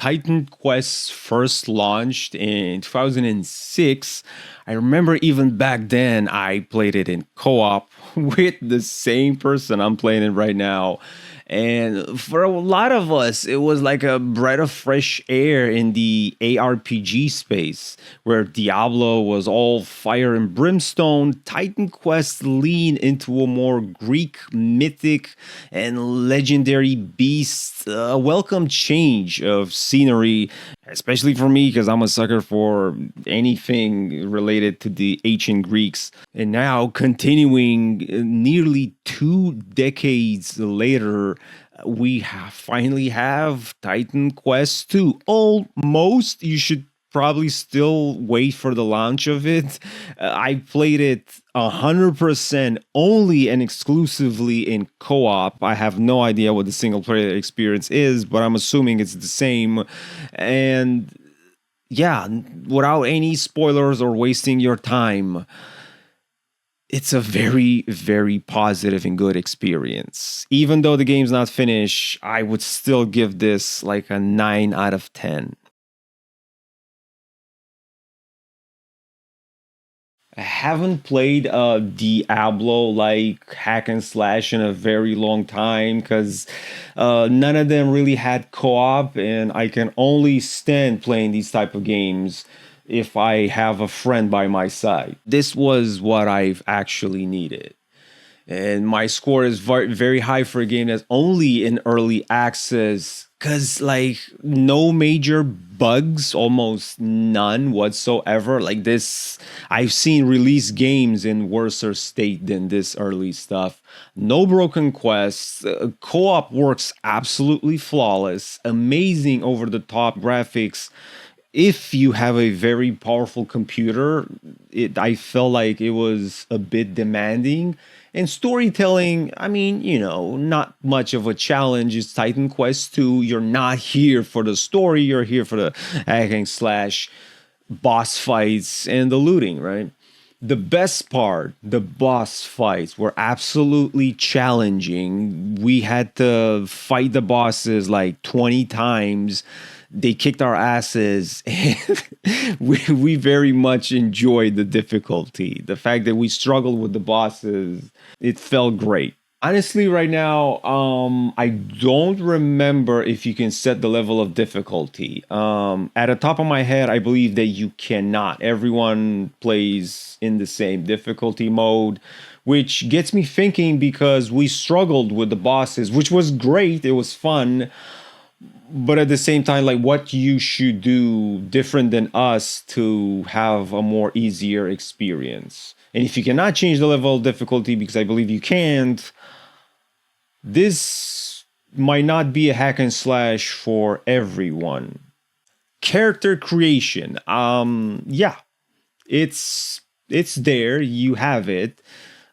Titan Quest first launched in 2006, I remember even back then I played it in co-op with the same person I'm playing it right now. And for a lot of us, it was like a breath of fresh air in the ARPG space, where Diablo was all fire and brimstone. Titan Quest leaned into a more Greek mythic and legendary beast, a welcome change of scenery, especially for me because I'm a sucker for anything related to the ancient Greeks. And now, continuing nearly 2 decades later, finally have Titan Quest 2. Almost. You should probably still wait for the launch of it. I played it 100% only and exclusively in co-op. I have no idea what the single player experience is, but I'm assuming it's the same. And yeah, without any spoilers or wasting your time, it's a very, very positive and good experience. Even though the game's not finished, I would still give this like a 9 out of 10. I haven't played a Diablo like hack and slash in a very long time because none of them really had co-op, and I can only stand playing these type of games if I have a friend by my side. This was what I've actually needed. And my score is very high for a game that's only in early access because like no major bugs, almost none whatsoever. Like this, I've seen release games in worser state than this early stuff. No broken quests. Co-op works absolutely flawless. Amazing over the top graphics. If you have a very powerful computer, I felt like it was a bit demanding. And storytelling, I mean, not much of a challenge. It's Titan Quest 2. You're not here for the story, you're here for the hack and slash boss fights and the looting, right? The best part, the boss fights were absolutely challenging. We had to fight the bosses like 20 times. They kicked our asses, and we very much enjoyed the difficulty. The fact that we struggled with the bosses, it felt great. Honestly, right now, I don't remember if you can set the level of difficulty. At the top of my head, I believe that you cannot. Everyone plays in the same difficulty mode, which gets me thinking because we struggled with the bosses, which was great. It was fun. But at the same time, like what you should do different than us to have a more easier experience. And if you cannot change the level of difficulty, because I believe you can't, this might not be a hack and slash for everyone. Character creation. Yeah, it's there. You have it.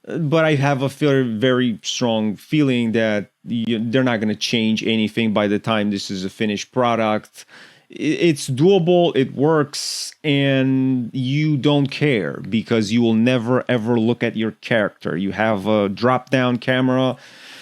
But I have a very strong feeling that they're not going to change anything by the time this is a finished product. It's doable, it works, and you don't care because you will never ever look at your character. You have a drop down camera.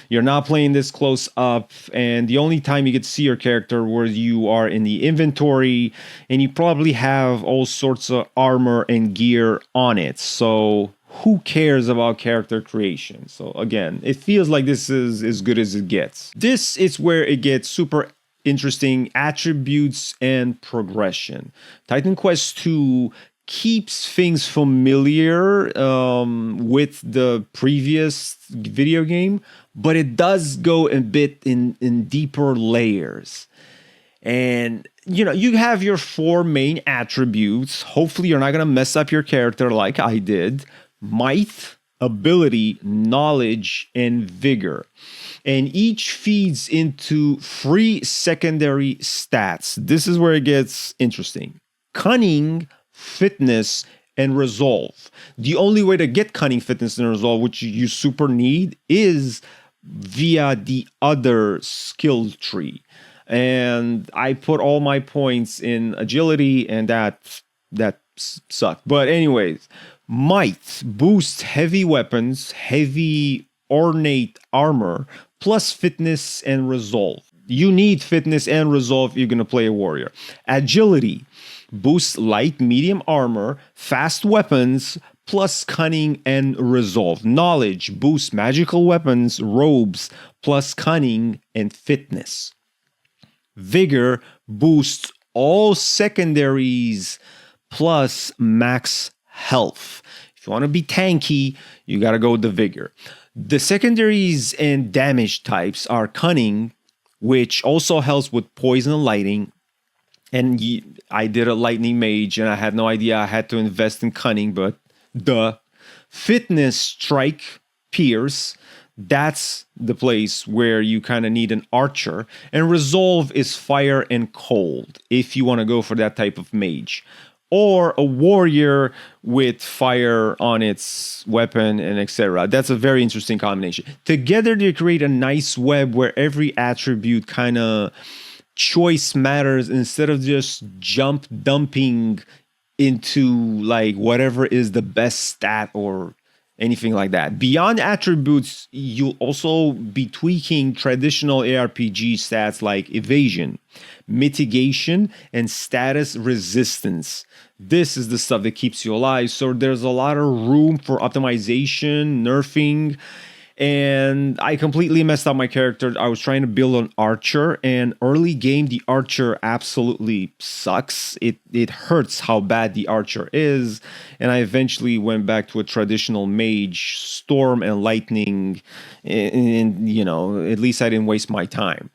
You're not playing this close up, and the only time you get to see your character where you are in the inventory, and you probably have all sorts of armor and gear on it. So who cares about character creation? So again, it feels like this is as good as it gets. This is where it gets super interesting: attributes and progression. Titan Quest 2 keeps things familiar with the previous video game, but it does go a bit in deeper layers. And you have your 4 main attributes. Hopefully you're not going to mess up your character like I did. Might, ability, knowledge, and vigor. And each feeds into 3 secondary stats. This is where it gets interesting: cunning, fitness, and resolve. The only way to get cunning, fitness, and resolve, which you super need, is via the other skill tree. And I put all my points in agility, and that sucked. But anyways, might boosts heavy weapons, heavy ornate armor, plus fitness and resolve. You need fitness and resolve if you're going to play a warrior. Agility boosts light, medium armor, fast weapons, plus cunning and resolve. Knowledge boosts magical weapons, robes, plus cunning and fitness. Vigor boosts all secondaries plus max health. If you want to be tanky, you got to go with the vigor. The secondaries and damage types are cunning, which also helps with poison and lightning. And I did a lightning mage and I had no idea I had to invest in cunning, but the fitness, strike, pierce, that's the place where you kind of need an archer. And resolve is fire and cold if you want to go for that type of mage. Or a warrior with fire on its weapon and etc. That's a very interesting combination. Together they create a nice web where every attribute kind of choice matters instead of just jump dumping into like whatever is the best stat or anything like that. Beyond attributes, you'll also be tweaking traditional ARPG stats like evasion, mitigation, and status resistance. This is the stuff that keeps you alive. So there's a lot of room for optimization, nerfing, and I completely messed up my character. I was trying to build an archer, and early game, the archer absolutely sucks. It hurts how bad the archer is, and I eventually went back to a traditional mage, storm and lightning, and you know, at least I didn't waste my time.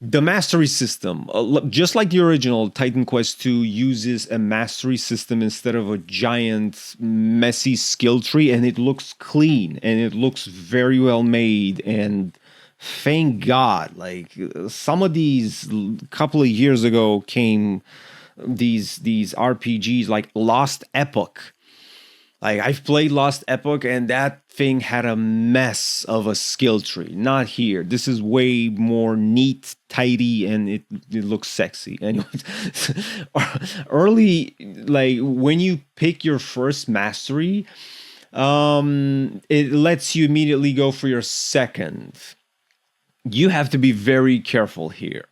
The mastery system, just like the original, Titan Quest 2 uses a mastery system instead of a giant, messy skill tree, and it looks clean and it looks very well made. And thank God, like some of these, couple of years ago came these RPGs like Lost Epoch. Like I've played Lost Epoch and that thing had a mess of a skill tree. Not here. This is way more neat, tidy, and it looks sexy. Anyways, early, like when you pick your first mastery, it lets you immediately go for your second. You have to be very careful here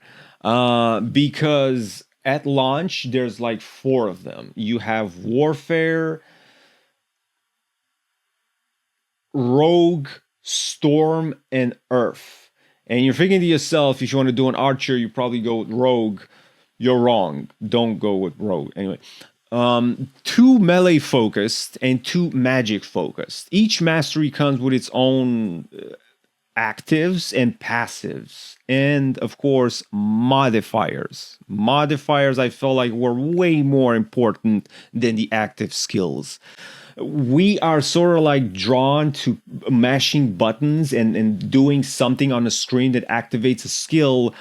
because at launch, there's like 4 of them. You have Warfare, Rogue, Storm, and Earth. And you're thinking to yourself, if you want to do an archer, you probably go with Rogue. You're wrong. Don't go with Rogue. Anyway, 2 melee focused and 2 magic focused. Each mastery comes with its own actives and passives. And of course, modifiers. Modifiers I felt like were way more important than the active skills. We are sort of like drawn to mashing buttons and doing something on the screen that activates a skill.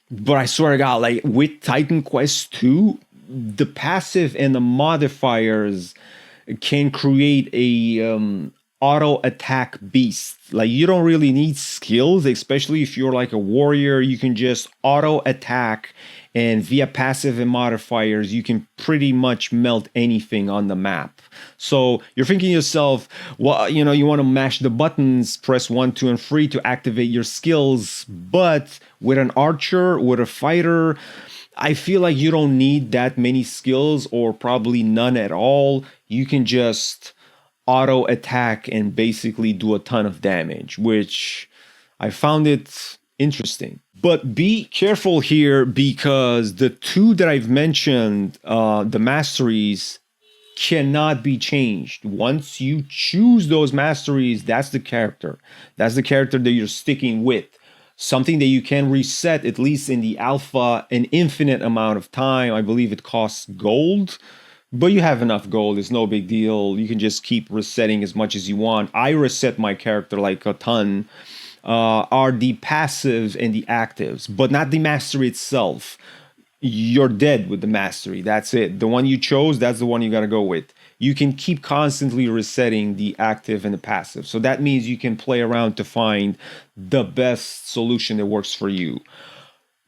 But I swear to God, like with Titan Quest 2, the passive and the modifiers can create a auto attack beast. Like you don't really need skills, especially if you're like a warrior. You can just auto attack, and via passive and modifiers, you can pretty much melt anything on the map. So you're thinking to yourself, well, you know, you want to mash the buttons, press 1, 2, and 3 to activate your skills. But with an archer, with a fighter, I feel like you don't need that many skills or probably none at all. You can just auto attack and basically do a ton of damage, which I found it interesting. But be careful here because the 2 that I've mentioned, the masteries, cannot be changed. Once you choose those masteries, that's the character. That's the character that you're sticking with. Something that you can reset, at least in the alpha, an infinite amount of time. I believe it costs gold, but you have enough gold. It's no big deal. You can just keep resetting as much as you want. I reset my character like a ton. Are the passives and the actives, but not the mastery itself. You're dead with the mastery. That's it. The one you chose, that's the one you got to go with. You can keep constantly resetting the active and the passive. So that means you can play around to find the best solution that works for you.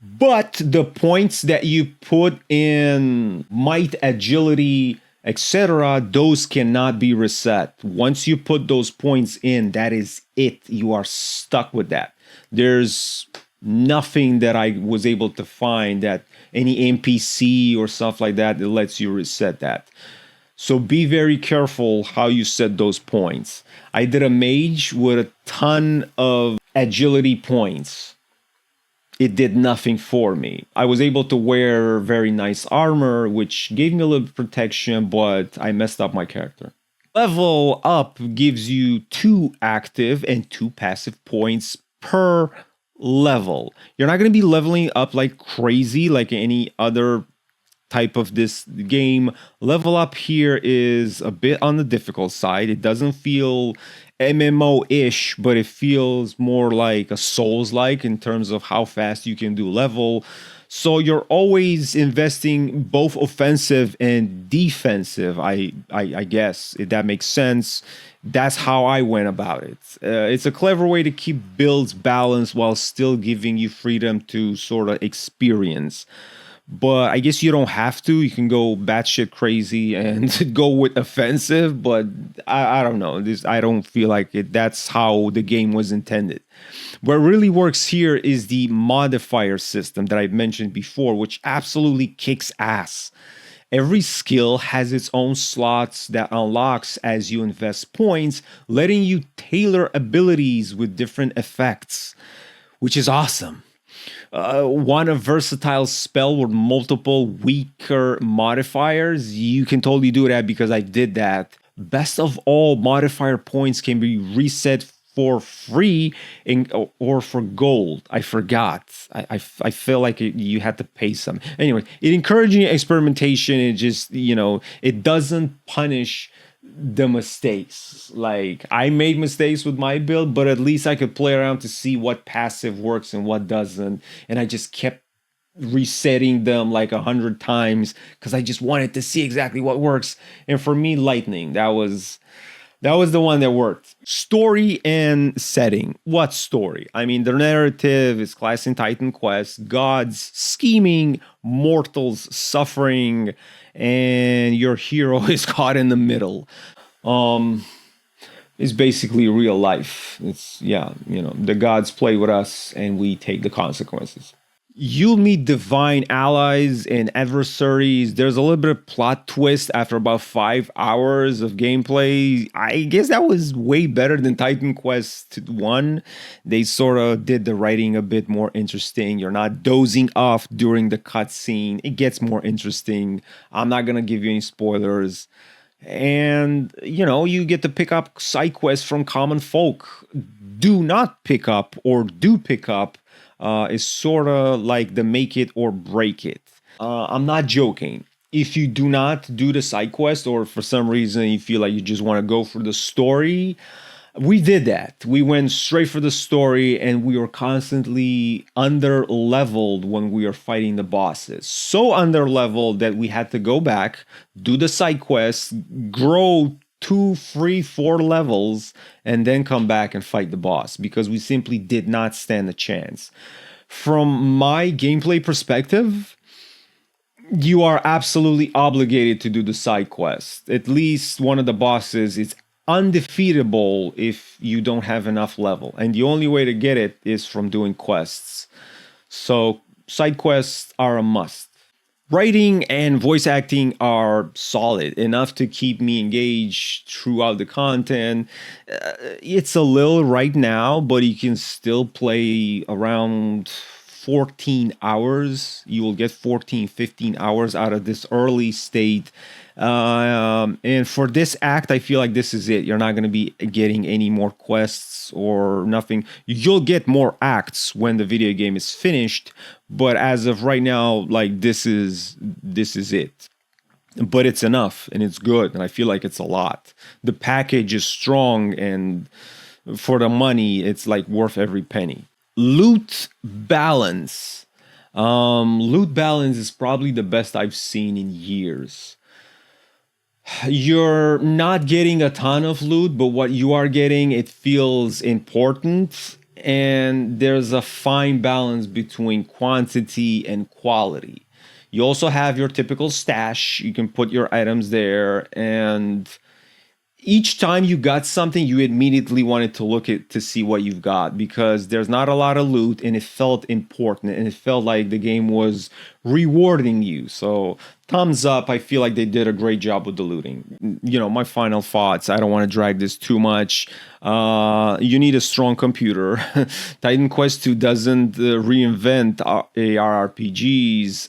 But the points that you put in might, agility, etc., those cannot be reset. Once you put those points in, that is it. You are stuck with that. There's nothing that I was able to find, that any NPC or stuff like that lets you reset that. So be very careful how you set those points. I did a mage with a ton of agility points. It did nothing for me. I was able to wear very nice armor, which gave me a little protection, but I messed up my character. Level up gives you 2 active and 2 passive points per level. You're not going to be leveling up like crazy like any other type of this game. Level up here is a bit on the difficult side. It doesn't feel MMO-ish, but it feels more like a Souls-like in terms of how fast you can do level. So you're always investing both offensive and defensive. I guess, if that makes sense. That's how I went about it. It's a clever way to keep builds balanced while still giving you freedom to sort of experience. But I guess you don't have to. You can go batshit crazy and go with offensive. But I don't know. I don't feel like it. That's how the game was intended. What really works here is the modifier system that I mentioned before, which absolutely kicks ass. Every skill has its own slots that unlocks as you invest points, letting you tailor abilities with different effects, which is awesome. Want a versatile spell with multiple weaker modifiers? You can totally do that because I did that. Best of all, modifier points can be reset for free or for gold. I forgot. I feel like you had to pay some. Anyway, it encouraging experimentation. It just, it doesn't punish the mistakes. Like, I made mistakes with my build, but at least I could play around to see what passive works and what doesn't. And I just kept resetting them like 100 times because I just wanted to see exactly what works. And for me, lightning, that was the one that worked. Story and setting. What story? I mean, the narrative is class in Titan Quest, gods scheming, mortals suffering, and your hero is caught in the middle. It's basically real life. It's, the gods play with us and we take the consequences. You'll meet divine allies and adversaries. There's a little bit of plot twist after about 5 hours of gameplay. I guess that was way better than Titan Quest 1. They sort of did the writing a bit more interesting. You're not dozing off during the cutscene. It gets more interesting. I'm not going to give you any spoilers. And, you get to pick up side quests from common folk. Do not pick up or do pick up is sort of like the make it or break it. I'm not joking. If you do not do the side quest, or for some reason you feel like you just want to go for the story, we did that. We went straight for the story, and we were constantly under leveled when we were fighting the bosses. So under leveled that we had to go back, do the side quests, grow 2, 3, 4 levels, and then come back and fight the boss because we simply did not stand a chance. From my gameplay perspective, you are absolutely obligated to do the side quest. At least one of the bosses is undefeatable if you don't have enough level, and the only way to get it is from doing quests. So side quests are a must. Writing and voice acting are solid enough to keep me engaged throughout the content. It's a little right now, but you can still play around 14 hours. You will get 14, 15 hours out of this early state. And for this act, I feel like this is it. You're not going to be getting any more quests or nothing. You'll get more acts when the video game is finished, but as of right now, like, this is it. But it's enough and it's good, and I feel like it's a lot. The package is strong, and for the money, it's like worth every penny. Loot balance. Loot balance is probably the best I've seen in years. You're not getting a ton of loot, but what you are getting, it feels important. And there's a fine balance between quantity and quality. You also have your typical stash. You can put your items there, and each time you got something, you immediately wanted to look at to see what you've got because there's not a lot of loot and it felt important and it felt like the game was rewarding you. So thumbs up. I feel like they did a great job with the looting. My final thoughts. I don't want to drag this too much. You need a strong computer. Titan Quest 2 doesn't reinvent ARPGs,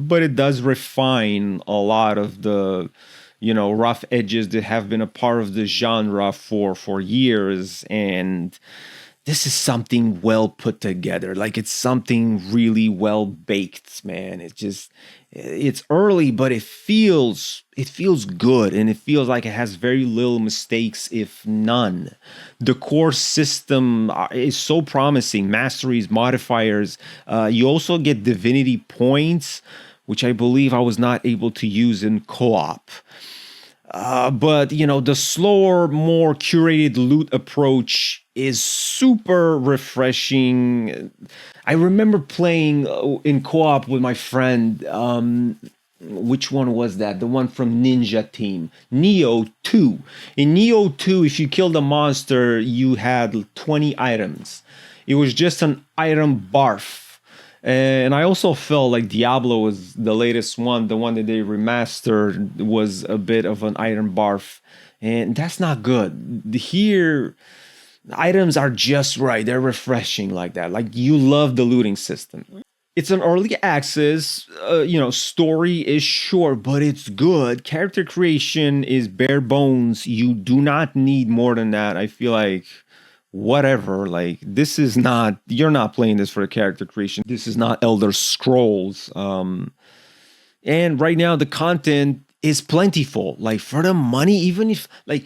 but it does refine a lot of the rough edges that have been a part of the genre for years. And this is something well put together. Like it's something really well baked, man. It's early, but it feels good and it feels like it has very little mistakes, if none. The core system is so promising. Masteries, modifiers. You also get divinity points, which I believe I was not able to use in co-op. But the slower, more curated loot approach is super refreshing. I remember playing in co-op with my friend. Which one was that? The one from Ninja Team, Neo 2. In Neo 2, if you killed a monster, you had 20 items. It was just an item barf. And I also felt like Diablo was the latest one, the one that they remastered was a bit of an item barf. And that's not good. Here, items are just right. They're refreshing like that. Like you love the looting system. It's an early access, story is short, but it's good. Character creation is bare bones. You do not need more than that. I feel like whatever, like this is not, you're not playing this for a character creation. This is not Elder Scrolls. And right now the content is plentiful. Like for the money, even if like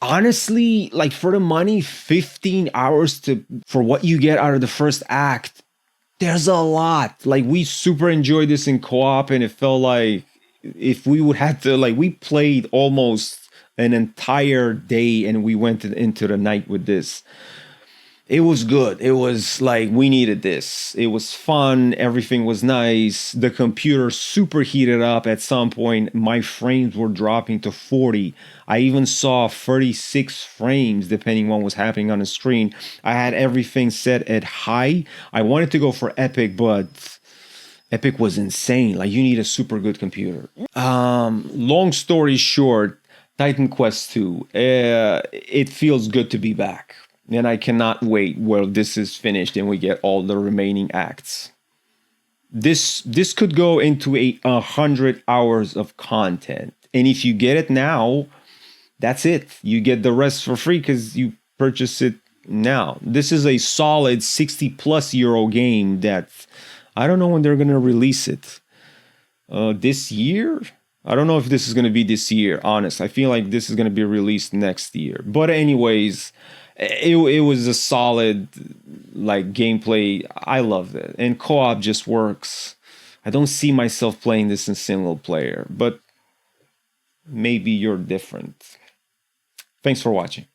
honestly, like for the money, 15 hours to for what you get out of the first act, there's a lot. Like we super enjoyed this in co-op, and it felt like if we would have to like we played almost an entire day and we went into the night with this. It was good. It was like we needed this. It was fun. Everything was nice. The computer super heated up at some point. My frames were dropping to 40. I even saw 36 frames depending on what was happening on the screen. I had everything set at high. I wanted to go for epic, but epic was insane. Like you need a super good computer. Long story short, Titan Quest 2. It feels good to be back. And I cannot wait where this is finished and we get all the remaining acts. This could go into 100 hours of content. And if you get it now, that's it. You get the rest for free because you purchase it now. This is a solid 60 plus euro game that I don't know when they're going to release it. This year? I don't know if this is going to be this year, honest. I feel like this is going to be released next year. But anyways, it was a solid like gameplay. I loved it. And co-op just works. I don't see myself playing this in single player, but maybe you're different. Thanks for watching.